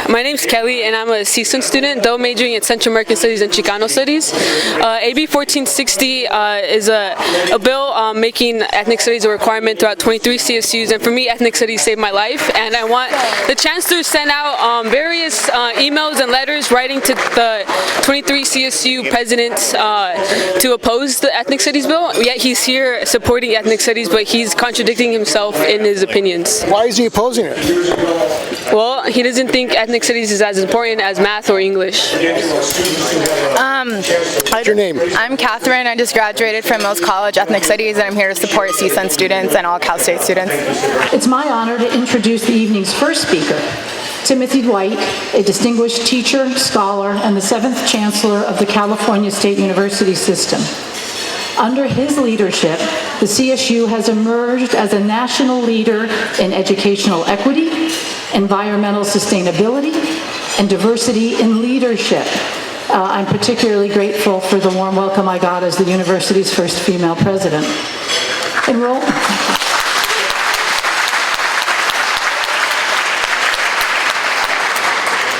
My name's Kelly, and I'm a CSUN student, though majoring in Central American Studies and Chicano Studies. AB 1460 is a bill making ethnic studies a requirement throughout 23 CSUs, and for me, ethnic studies saved my life, and I want the chancellor to send out various emails and letters writing to the 23 CSU presidents to oppose the ethnic studies bill, yet he's here supporting ethnic studies, but he's contradicting himself in his opinions. Why is he opposing it? Well, he doesn't think ethnic studies is as important as math or English. What's your name? I'm Catherine. I just graduated from Mills College Ethnic Studies, and I'm here to support CSUN students and all Cal State students. It's my honor to introduce the evening's first speaker, Timothy Dwight, a distinguished teacher, scholar, and the 7th Chancellor of the California State University system. Under his leadership, the CSU has emerged as a national leader in educational equity, environmental sustainability, and diversity in leadership. I'm particularly grateful for the warm welcome I got as the university's first female president.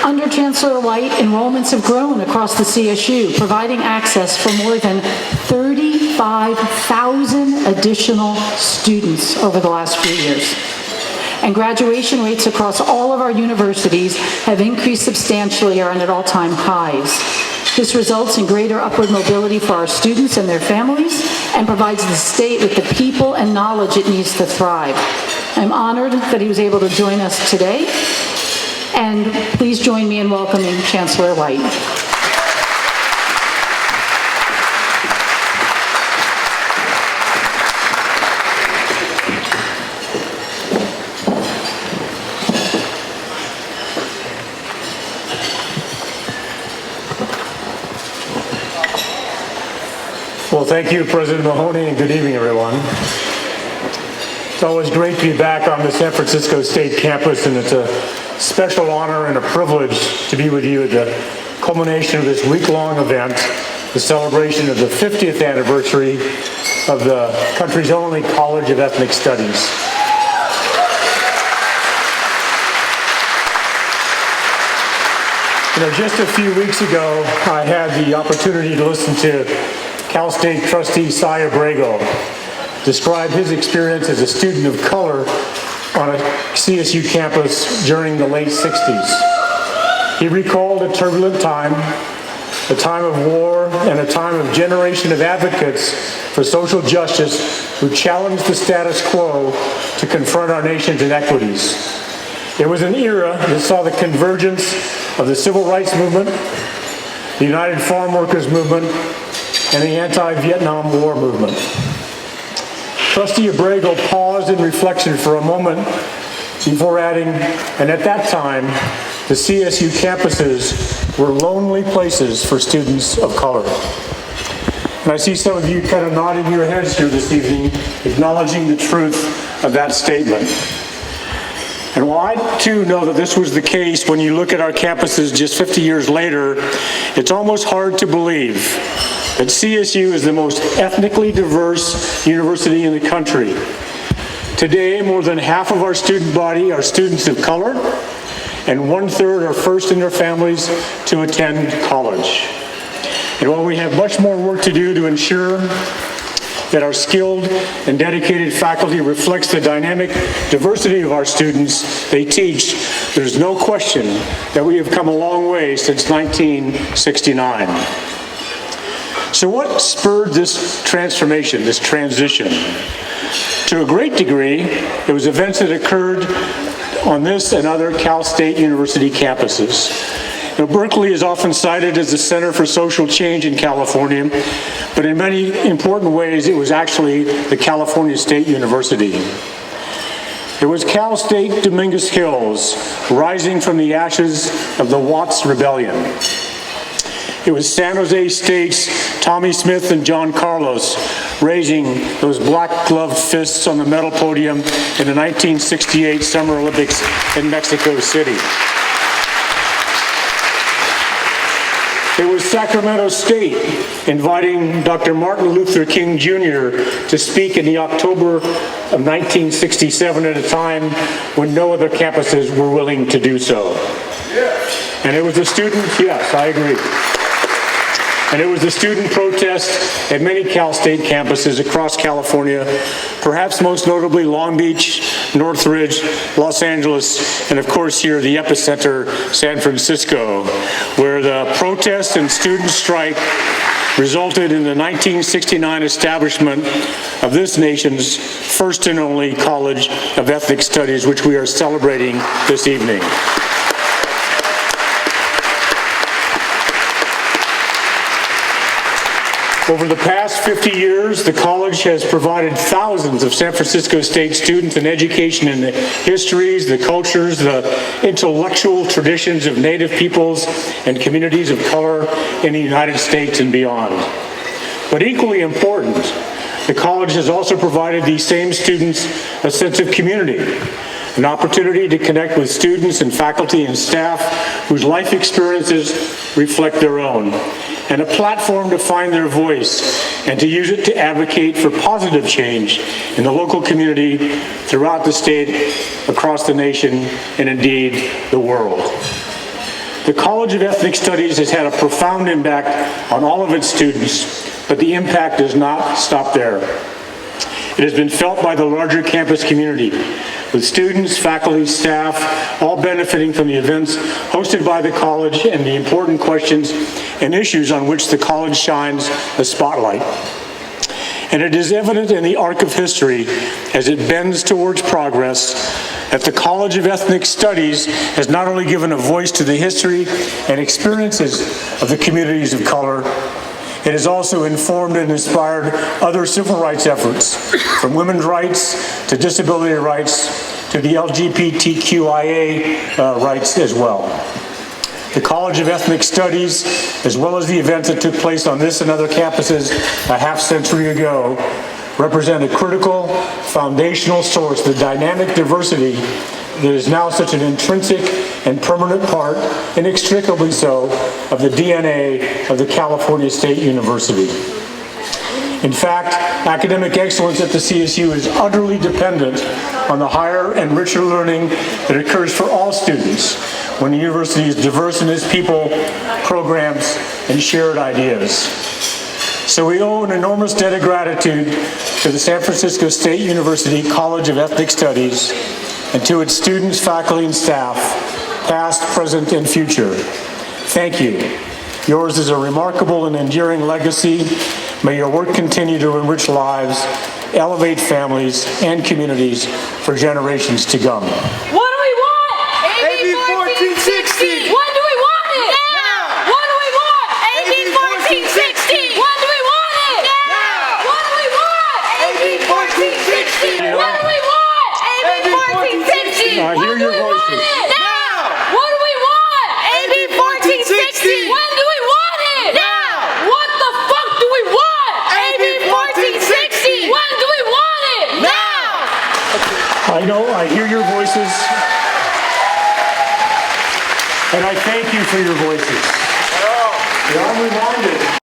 Under Chancellor White, enrollments have grown across the CSU, providing access for more than 35,000 additional students over the last few years. And graduation rates across all of our universities have increased substantially, are at all-time highs. This results in greater upward mobility for our students and their families, and provides the state with the people and knowledge it needs to thrive. I'm honored that he was able to join us today, and please join me in welcoming Chancellor White. Well, thank you, President Mahoney, and good evening, everyone. It's always great to be back on the San Francisco State campus, and it's a special honor and a privilege to be with you at the culmination of this week-long event, the celebration of the 50th anniversary of the country's only College of Ethnic Studies. You know, just a few weeks ago, I had the opportunity to listen to Cal State trustee Cy Abrego describe his experience as a student of color on a CSU campus during the late 60s. He recalled a turbulent time, a time of war, and a time of generation of advocates for social justice who challenged the status quo to confront our nation's inequities. It was an era that saw the convergence of the Civil Rights Movement, the United Farm Workers Movement, and the anti-Vietnam War movement. Trustee Abrego paused in reflection for a moment before adding, and at that time, the CSU campuses were lonely places for students of color. And I see some of you kind of nodding your heads here this evening, acknowledging the truth of that statement. And while I too know that this was the case, when you look at our campuses just 50 years later, it's almost hard to believe that CSU is the most ethnically diverse university in the country. Today, more than half of our student body are students of color, and 1/3 are first in their families to attend college. And while we have much more work to do to ensure that our skilled and dedicated faculty reflects the dynamic diversity of our students they teach, there's no question that we have come a long way since 1969. So what spurred this transformation, this transition? To a great degree, it was events that occurred on this and other Cal State University campuses. Now, Berkeley is often cited as the center for social change in California, but in many important ways, it was actually the California State University. It was Cal State Dominguez Hills rising from the ashes of the Watts Rebellion. It was San Jose State's Tommy Smith and John Carlos raising those black-gloved fists on the medal podium in the 1968 Summer Olympics in Mexico City. It was Sacramento State inviting Dr. Martin Luther King Jr. to speak in the October of 1967 at a time when no other campuses were willing to do so. Yeah. And it was a student, yes, I agree. And it was a student protest at many Cal State campuses across California, perhaps most notably Long Beach, Northridge, Los Angeles, and of course here, the epicenter, San Francisco, where the protest and student strike resulted in the 1969 establishment of this nation's first and only College of Ethnic Studies, which we are celebrating this evening. Over the past 50 years, the college has provided thousands of San Francisco State students an education in the histories, the cultures, the intellectual traditions of Native peoples and communities of color in the United States and beyond. But equally important, the college has also provided these same students a sense of community, an opportunity to connect with students and faculty and staff whose life experiences reflect their own, and a platform to find their voice and to use it to advocate for positive change in the local community, throughout the state, across the nation, and indeed the world. The College of Ethnic Studies has had a profound impact on all of its students, but the impact does not stop there. It has been felt by the larger campus community, with students, faculty, staff, all benefiting from the events hosted by the college and the important questions and issues on which the college shines a spotlight. And it is evident in the arc of history, as it bends towards progress, that the College of Ethnic Studies has not only given a voice to the history and experiences of the communities of color, it has also informed and inspired other civil rights efforts, from women's rights to disability rights to the LGBTQIA rights as well. The College of Ethnic Studies, as well as the events that took place on this and other campuses a half-century ago, represent a critical, foundational source, the dynamic diversity that is now such an intrinsic and permanent part, inextricably so, of the DNA of the California State University. In fact, academic excellence at the CSU is utterly dependent on the higher and richer learning that occurs for all students when the university is diverse in its people, programs, and shared ideas. So we owe an enormous debt of gratitude to the San Francisco State University College of Ethnic Studies and to its students, faculty, and staff, past, present, and future. Thank you. Yours is a remarkable and enduring legacy. May your work continue to enrich lives, elevate families and communities for generations to come. What do we want? AB 1460! When do we want it? Now! What do we want? AB 1460! When do we want it? Now! What do we want? AB 1460! What do we want? AB 1460! I hear your voices. Now! What do we want? AB 1460! When do we want it? Now! What the fuck do we want? AB 1460! When do we want it? Now! I know, I hear your voices, and I thank you for your voices. And I'm reminded